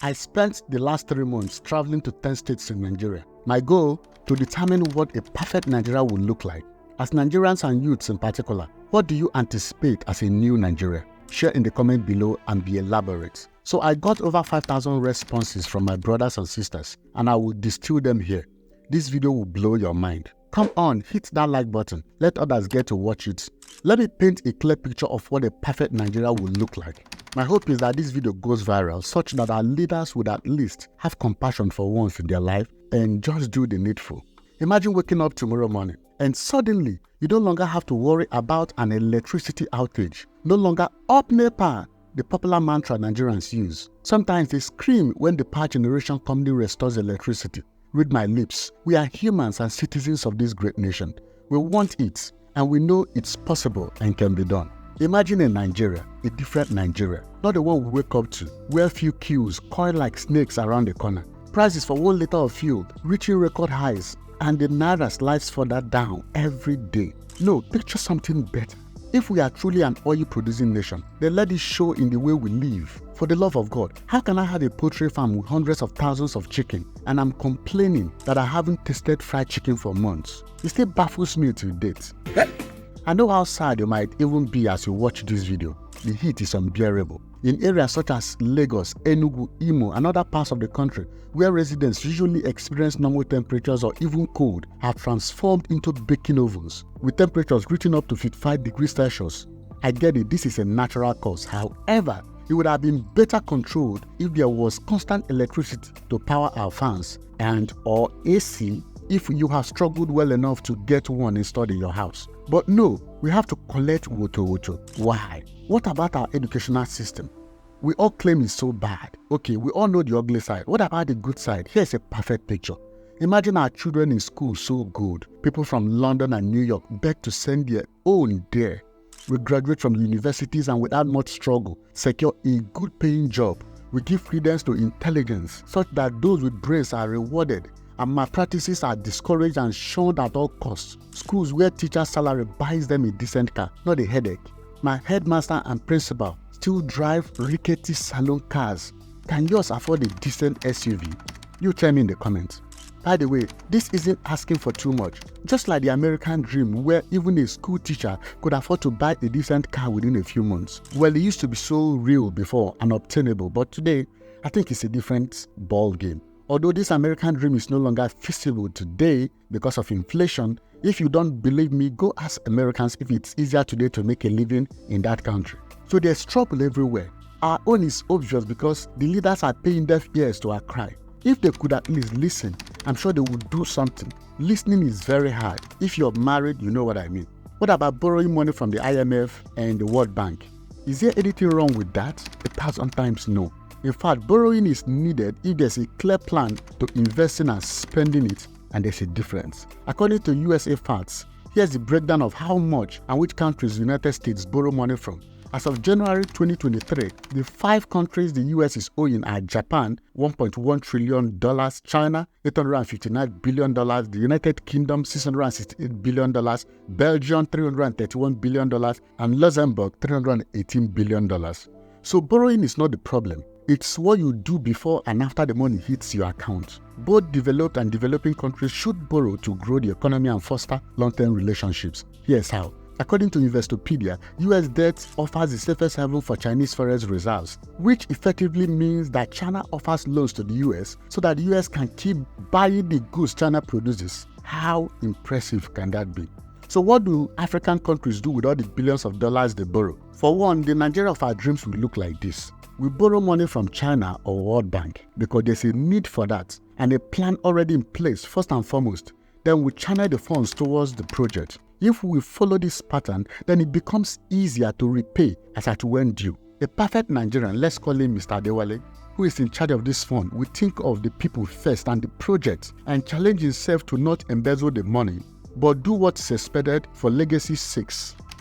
I spent the last 3 months traveling to 10 states in Nigeria. My goal, to determine what a perfect Nigeria would look like. As Nigerians and youths in particular, what do you anticipate as a new Nigeria? Share in the comment below and be elaborate. So I got over 5,000 responses from my brothers and sisters, and I will distill them here. This video will blow your mind. Come on, hit that like button. Let others get to watch it. Let me paint a clear picture of what a perfect Nigeria will look like. My hope is that this video goes viral such that our leaders would at least have compassion for once in their life and just do the needful. Imagine waking up tomorrow morning and suddenly you no longer have to worry about an electricity outage. No longer up NEPA, the popular mantra Nigerians use. Sometimes they scream when the power generation company restores electricity. Read my lips. We are humans and citizens of this great nation. We want it, and we know it's possible and can be done. Imagine a Nigeria, a different Nigeria, not the one we wake up to, where few queues coil like snakes around the corner, prices for 1 liter of fuel reaching record highs, and the naira slides further down every day. No, picture something better. If we are truly an oil-producing nation, then let it show in the way we live. For the love of God, how can I have a poultry farm with hundreds of thousands of chicken and I'm complaining that I haven't tasted fried chicken for months? It still baffles me to date. I know how sad you might even be as you watch this video. The heat is unbearable. In areas such as Lagos, Enugu, Imo, and other parts of the country, where residents usually experience normal temperatures or even cold, have transformed into baking ovens, with temperatures reaching up to 55 degrees Celsius. I get it, this is a natural cause. However, it would have been better controlled if there was constant electricity to power our fans and or AC if you have struggled well enough to get one installed in your house. But no, we have to collect woto. Why? What about our educational system? We all claim it's so bad. Okay, we all know the ugly side. What about the good side? Here's a perfect picture. Imagine our children in school so good. People from London and New York beg to send their own there. We graduate from universities and without much struggle, secure a good paying job. We give credence to intelligence such that those with brains are rewarded and malpractices are discouraged and shunned at all costs. Schools where teachers' salary buys them a decent car, not a headache. My headmaster and principal still drive rickety saloon cars. Can yours afford a decent SUV? You tell me in the comments. By the way, this isn't asking for too much. Just like the American dream where even a school teacher could afford to buy a decent car within a few months. Well, it used to be so real before and obtainable, but today, I think it's a different ball game. Although this American dream is no longer feasible today because of inflation, if you don't believe me, go ask Americans if it's easier today to make a living in that country. So there's trouble everywhere. Our own is obvious because the leaders are paying deaf ears to our cry. If they could at least listen, I'm sure they would do something. Listening is very hard. If you're married, you know what I mean. What about borrowing money from the IMF and the World Bank? Is there anything wrong with that? 1,000 times no. In fact, borrowing is needed if there's a clear plan to invest in and spending it, and there's a difference. According to USA Facts, here's the breakdown of how much and which countries the United States borrow money from. As of January 2023, the 5 countries the US is owing are Japan, $1.1 trillion, China, $859 billion, the United Kingdom, $668 billion, Belgium, $331 billion, and Luxembourg, $318 billion. So borrowing is not the problem. It's what you do before and after the money hits your account. Both developed and developing countries should borrow to grow the economy and foster long-term relationships. Here's how. According to Investopedia, US debt offers the safest haven for Chinese forex reserves, which effectively means that China offers loans to the US so that the US can keep buying the goods China produces. How impressive can that be? So what do African countries do with all the billions of dollars they borrow? For one, the Nigeria of our dreams will look like this. We borrow money from China or World Bank because there's a need for that and a plan already in place first and foremost. Then we channel the funds towards the project. If we follow this pattern, then it becomes easier to repay as at when due. A perfect Nigerian, let's call him Mr. Adewale, who is in charge of this fund, will think of the people first and the project and challenge himself to not embezzle the money, but do what is expected for legacy's sake.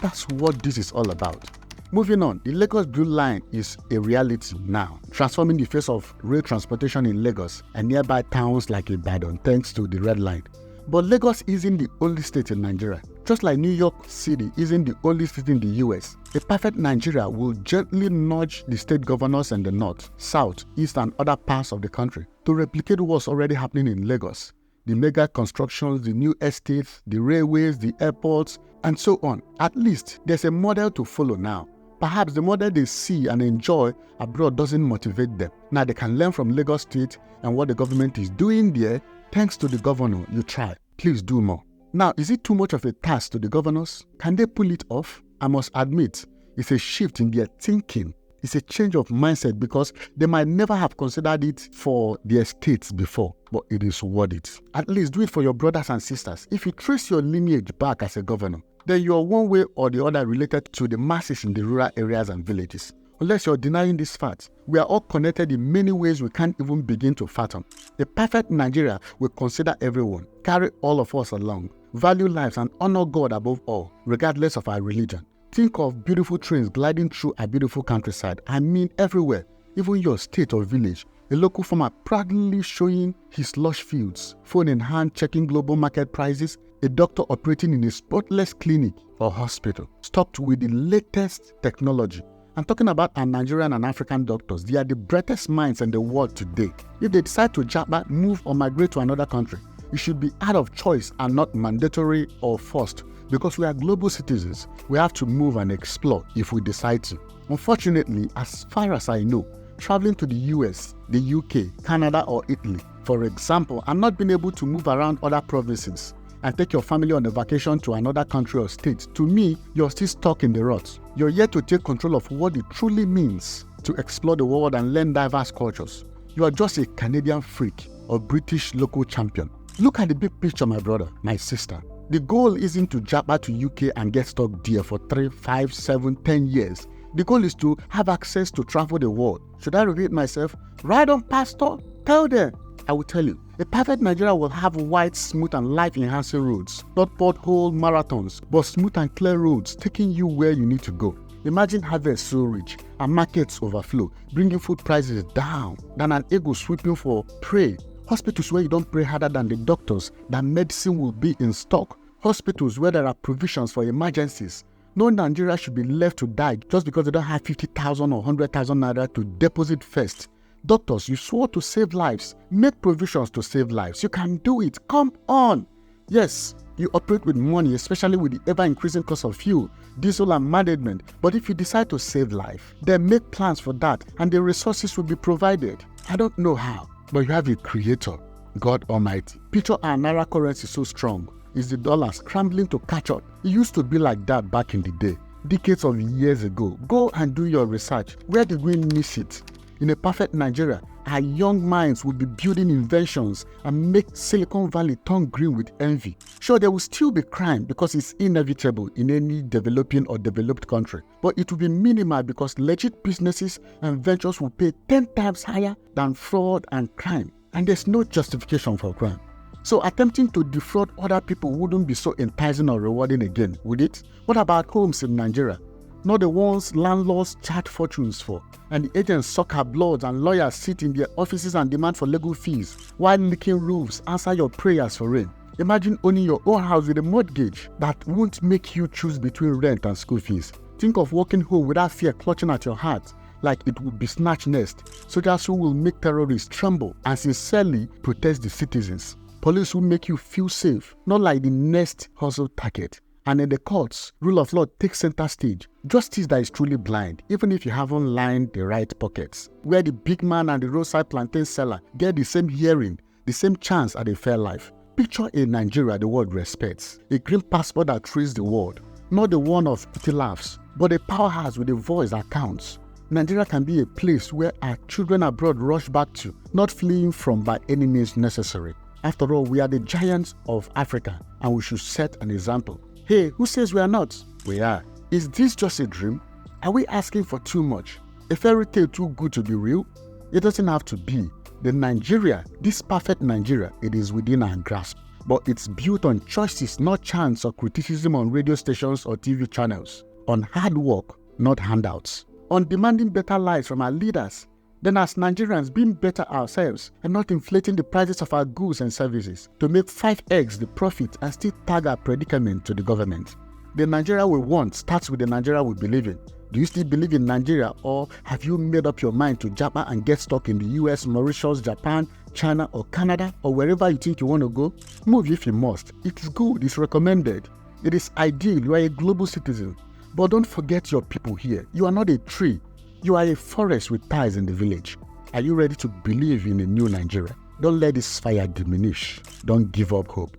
That's what this is all about. Moving on, the Lagos Blue Line is a reality now, transforming the face of rail transportation in Lagos and nearby towns like Ibadan thanks to the Red Line. But Lagos isn't the only state in Nigeria. Just like New York City isn't the only city in the US, a perfect Nigeria will gently nudge the state governors in the north, south, east, and other parts of the country to replicate what's already happening in Lagos. The mega constructions, the new estates, the railways, the airports, and so on. At least there's a model to follow now. Perhaps the model they see and enjoy abroad doesn't motivate them. Now they can learn from Lagos State and what the government is doing there. Thanks to the governor, you try. Please do more. Now, is it too much of a task to the governors? Can they pull it off? I must admit, it's a shift in their thinking. It's a change of mindset because they might never have considered it for their states before, but it is worth it. At least do it for your brothers and sisters. If you trace your lineage back as a governor, then you are one way or the other related to the masses in the rural areas and villages. Unless you're denying this fact, we are all connected in many ways we can't even begin to fathom. A perfect Nigeria will consider everyone, carry all of us along, value lives and honor God above all, regardless of our religion. Think of beautiful trains gliding through a beautiful countryside. I mean everywhere, even your state or village. A local farmer proudly showing his lush fields, phone in hand checking global market prices, a doctor operating in a spotless clinic or hospital, stocked with the latest technology. I'm talking about our Nigerian and African doctors. They are the brightest minds in the world today. If they decide to japa, move or migrate to another country, it should be out of choice and not mandatory or forced. Because we are global citizens, we have to move and explore if we decide to. Unfortunately, as far as I know, traveling to the US, the UK, Canada or Italy, for example, and not being able to move around other provinces and take your family on a vacation to another country or state, to me, you're still stuck in the rut. You're yet to take control of what it truly means to explore the world and learn diverse cultures. You are just a Canadian freak or British local champion. Look at the big picture, my brother, my sister. The goal isn't to japa to UK and get stuck there for 3, 5, 7, 10 years. The goal is to have access to travel the world. Should I repeat myself? Right on, Pastor? Tell them. I will tell you. A perfect Nigeria will have wide, smooth and life-enhancing roads. Not pothole marathons, but smooth and clear roads taking you where you need to go. Imagine harvest so rich and markets overflow, bringing food prices down than an eagle sweeping for prey. Hospitals where you don't pray harder than the doctors, that medicine will be in stock. Hospitals where there are provisions for emergencies. No Nigeria should be left to die just because they don't have 50,000 or 100,000 naira to deposit first. Doctors, you swore to save lives. Make provisions to save lives. You can do it. Come on. Yes, you operate with money, especially with the ever-increasing cost of fuel, diesel and management. But if you decide to save life, then make plans for that and the resources will be provided. I don't know how, but you have a creator, God Almighty. Picture our naira currency so strong. Is the dollar scrambling to catch up? It used to be like that back in the day, decades of years ago. Go and do your research. Where did we miss it? In a perfect Nigeria, our young minds will be building inventions and make Silicon Valley turn green with envy. Sure, there will still be crime because it's inevitable in any developing or developed country, but it will be minimal because legit businesses and ventures will pay 10 times higher than fraud and crime, and there's no justification for crime. So attempting to defraud other people wouldn't be so enticing or rewarding again, would it? What about homes in Nigeria? Not the ones landlords charge fortunes for, and the agents suck our blood and lawyers sit in their offices and demand for legal fees, while leaking roofs answer your prayers for rain. Imagine owning your own house with a mortgage that won't make you choose between rent and school fees. Think of walking home without fear clutching at your heart, like it would be snatch nest. Soldiers who will make terrorists tremble and sincerely protect the citizens. Police who make you feel safe, not like the next hustle target. And in the courts, rule of law takes center stage. Justice that is truly blind, even if you haven't lined the right pockets. Where the big man and the roadside plantain seller get the same hearing, the same chance at a fair life. Picture a Nigeria the world respects. A green passport that treats the world. Not the one of petty laughs, but a powerhouse with a voice that counts. Nigeria can be a place where our children abroad rush back to, not fleeing from by any means necessary. After all, we are the giants of Africa and we should set an example. Hey, who says we are not? We are. Is this just a dream? Are we asking for too much? A fairy tale too good to be real? It doesn't have to be. The Nigeria, this perfect Nigeria, it is within our grasp. But it's built on choices, not chance or criticism on radio stations or TV channels. On hard work, not handouts. On demanding better lives from our leaders, Then as Nigerians, being better ourselves and not inflating the prices of our goods and services to make 5x the profit and still tag our predicament to the government. The Nigeria we want starts with the Nigeria we believe in. Do you still believe in Nigeria, or have you made up your mind to jump and get stuck in the US, Mauritius, Japan, China or Canada, or wherever you think you want to go? Move if you must. It is good, it's recommended. It is ideal, you are a global citizen. But don't forget your people here. You are not a tree. You are a forest with ties in the village. Are you ready to believe in a new Nigeria? Don't let this fire diminish. Don't give up hope.